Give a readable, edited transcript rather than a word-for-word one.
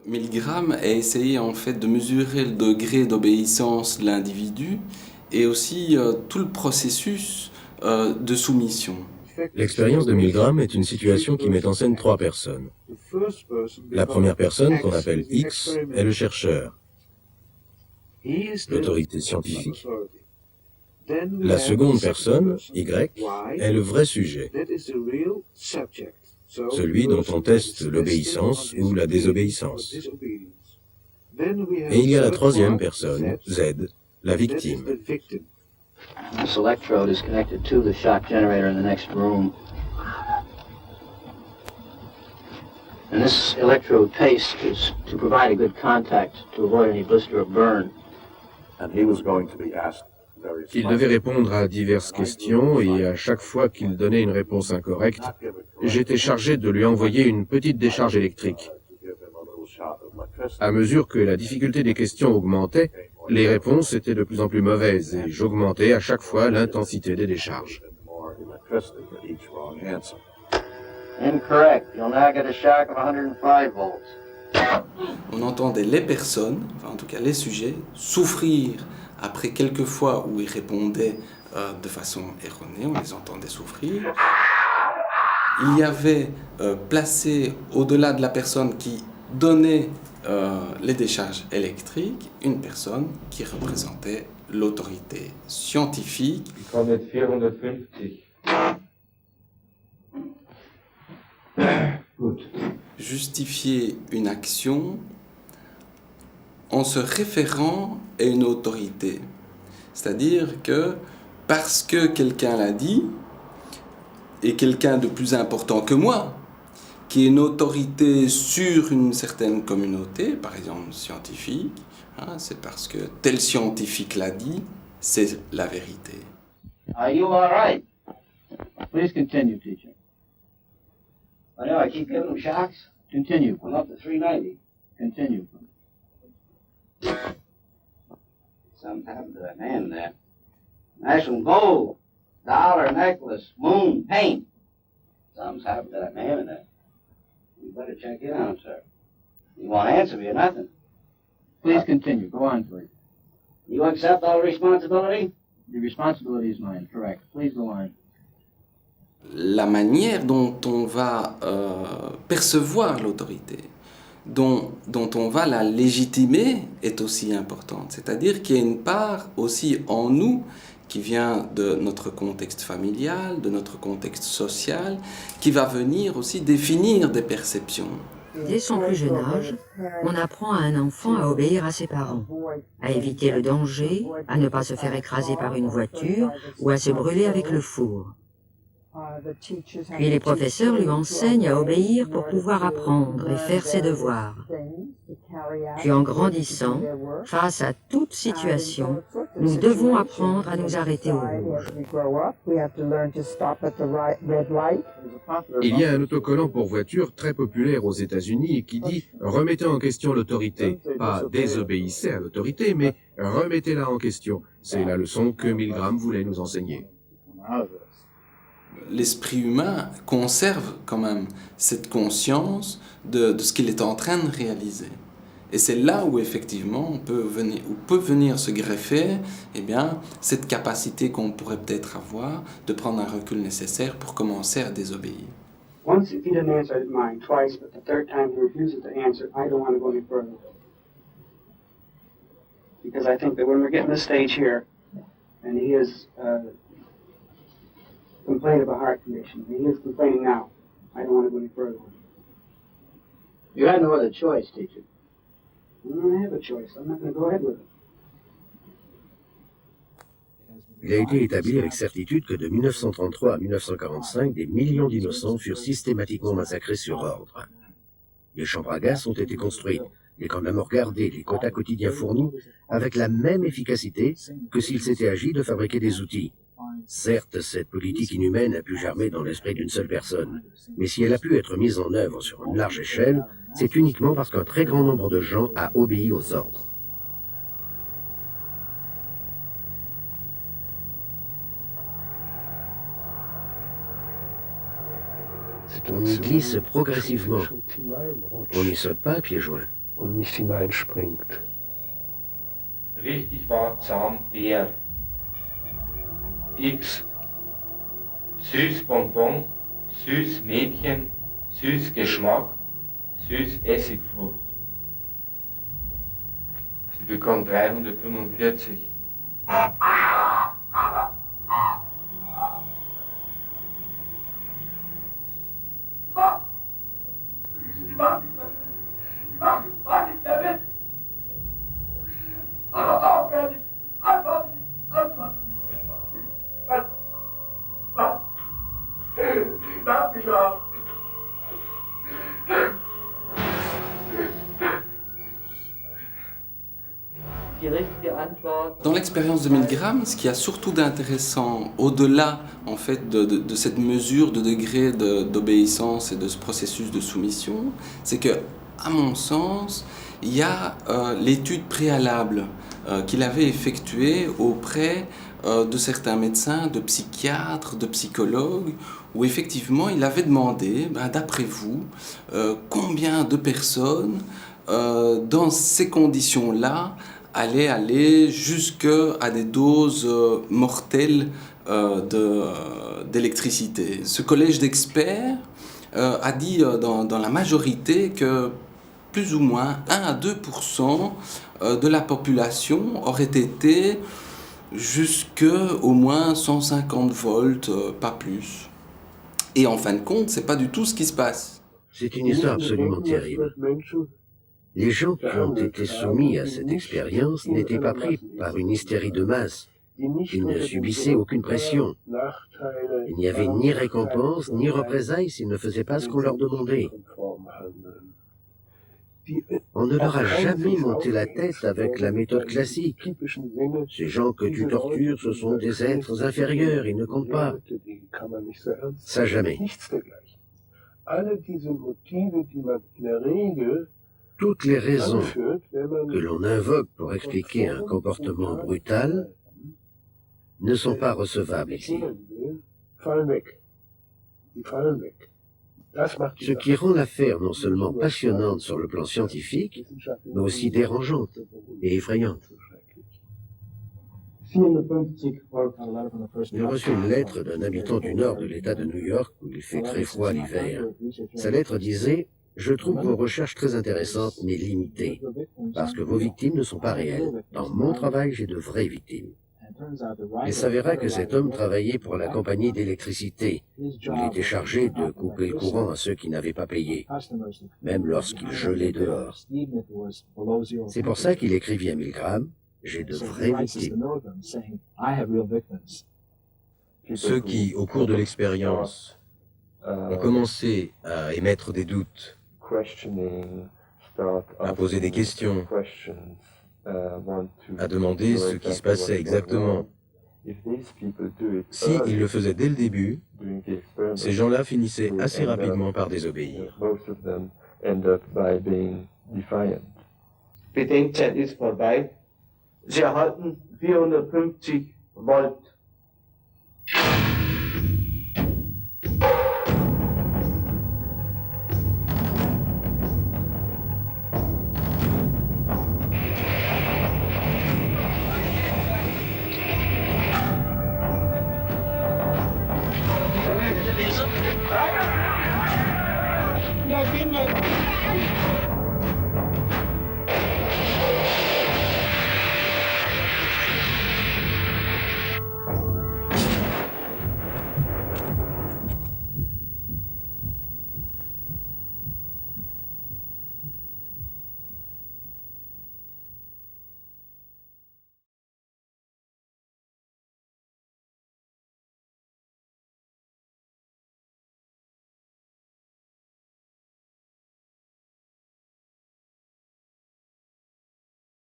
Milgram a essayé en fait de mesurer le degré d'obéissance de l'individu et aussi tout le processus de soumission. L'expérience de Milgram est une situation qui met en scène trois personnes. La première personne, qu'on appelle X, est le chercheur, l'autorité scientifique. La seconde personne, Y, est le vrai sujet, celui dont on teste l'obéissance ou la désobéissance. Et il y a la troisième personne, Z, la victime. This electrode is connected to the shock generator in the next room. And this electrode paste is to provide a good contact to avoid any blister or burn. And he was going to be asked very Il devait répondre à diverses questions et à chaque fois qu'il donnait une réponse incorrecte, j'étais chargé de lui envoyer une petite décharge électrique. À mesure que la difficulté des questions augmentait, les réponses étaient de plus en plus mauvaises et j'augmentais à chaque fois l'intensité des décharges. Incorrect. You'll now get a shock of 105 volts. On entendait les personnes, enfin en tout cas les sujets, souffrir après quelques fois où ils répondaient de façon erronée, on les entendait souffrir. Il y avait placé au-delà de la personne qui donnait les décharges électriques, une personne qui représentait l'autorité scientifique. Justifier une action en se référant à une autorité. C'est-à-dire que parce que quelqu'un l'a dit, et quelqu'un de plus important que moi, qui est une autorité sur une certaine communauté, par exemple scientifique, hein, c'est parce que tel scientifique l'a dit, c'est la vérité. Are you all right? Please continue, teacher. I know, I keep giving them shocks. Continue. I'm up to 390. Continue. Something happened to that man there. National gold, dollar necklace, moon, paint. Something's happened to that man in there. You better check it out, sir. You won't answer me or nothing. Please continue. Go on, please. You accept all the responsibility? The responsibility is mine, correct. Please go on. La manière dont on va percevoir l'autorité, dont on va la légitimer est aussi importante. C'est-à-dire qu'il y a une part aussi en nous qui vient de notre contexte familial, de notre contexte social, qui va venir aussi définir des perceptions. Dès son plus jeune âge, on apprend à un enfant à obéir à ses parents, à éviter le danger, à ne pas se faire écraser par une voiture ou à se brûler avec le four. Puis les professeurs lui enseignent à obéir pour pouvoir apprendre et faire ses devoirs. Puis en grandissant, face à toute situation, nous devons apprendre à nous arrêter au rouge. Il y a un autocollant pour voiture très populaire aux États-Unis qui dit « Remettez en question l'autorité ». Pas « désobéissez à l'autorité », mais « remettez-la en question ». C'est la leçon que Milgram voulait nous enseigner. L'esprit humain conserve quand même cette conscience de ce qu'il est en train de réaliser. Et c'est là où effectivement peut venir se greffer cette capacité qu'on pourrait peut-être avoir de prendre un recul nécessaire pour commencer à désobéir. Once if he didn't answer mine twice, but the third time he refuses to answer, I don't want to go any further. Because I think that when we're getting this stage here, and he is complaining of a heart condition, and he is complaining now, I don't want to go any further. You had no other choice, teacher. I don't have a choice. I'm not going to go ahead with it. Il a été établi avec certitude que de 1933 à 1945, des millions d'innocents furent systématiquement massacrés sur ordre. Les chambres à gaz ont été construites, les camps de la mort gardés, les quotas quotidiens fournis, avec la même efficacité que s'il s'était agi de fabriquer des outils. Certes, cette politique inhumaine a pu germer dans l'esprit d'une seule personne, mais si elle a pu être mise en œuvre sur une large échelle, c'est uniquement parce qu'un très grand nombre de gens a obéi aux ordres. On y glisse progressivement. On n'y saute pas à pieds joints. und nicht hineinspringt. Richtig war Zahnbär. X. Süß Bonbon, süß Mädchen, süß Geschmack, süß Essigfrucht. Sie bekommt 345. Dans l'expérience de Milgram, ce qui a surtout d'intéressant, au-delà en fait de cette mesure de degré d'obéissance et de ce processus de soumission, c'est que, à mon sens, il y a l'étude préalable qu'il avait effectuée auprès de certains médecins, de psychiatres, de psychologues, où effectivement il avait demandé, d'après vous, combien de personnes dans ces conditions-là allaient aller jusqu'à des doses mortelles d'électricité. Ce collège d'experts a dit dans la majorité que plus ou moins 1 à 2% de la population aurait été jusqu'à au moins 150 volts, pas plus. Et en fin de compte, c'est pas du tout ce qui se passe. C'est une histoire absolument terrible. Les gens qui ont été soumis à cette expérience n'étaient pas pris par une hystérie de masse. Ils ne subissaient aucune pression. Il n'y avait ni récompense, ni représailles s'ils ne faisaient pas ce qu'on leur demandait. On ne leur a jamais monté la tête avec la méthode classique. Ces gens que tu tortures, ce sont des êtres inférieurs, ils ne comptent pas. Ça jamais. Toutes les raisons que l'on invoque pour expliquer un comportement brutal ne sont pas recevables ici. Ce qui rend l'affaire non seulement passionnante sur le plan scientifique, mais aussi dérangeante et effrayante. J'ai reçu une lettre d'un habitant du nord de l'État de New York où il fait très froid l'hiver. Sa lettre disait « Je trouve vos recherches très intéressantes mais limitées, parce que vos victimes ne sont pas réelles. Dans mon travail, j'ai de vraies victimes. » Il s'avéra que cet homme travaillait pour la compagnie d'électricité, où il était chargé de couper le courant à ceux qui n'avaient pas payé, même lorsqu'il gelait dehors. C'est pour ça qu'il écrivit à Milgram « J'ai de vraies victimes ». Ceux qui, au cours de l'expérience, ont commencé à émettre des doutes, à poser des questions, à demander ce qui se passait exactement. Si ils le faisaient dès le début, ces gens-là finissaient assez rapidement par désobéir. Bedenkzeit ist vorbei. Sie erhalten 450 Volt.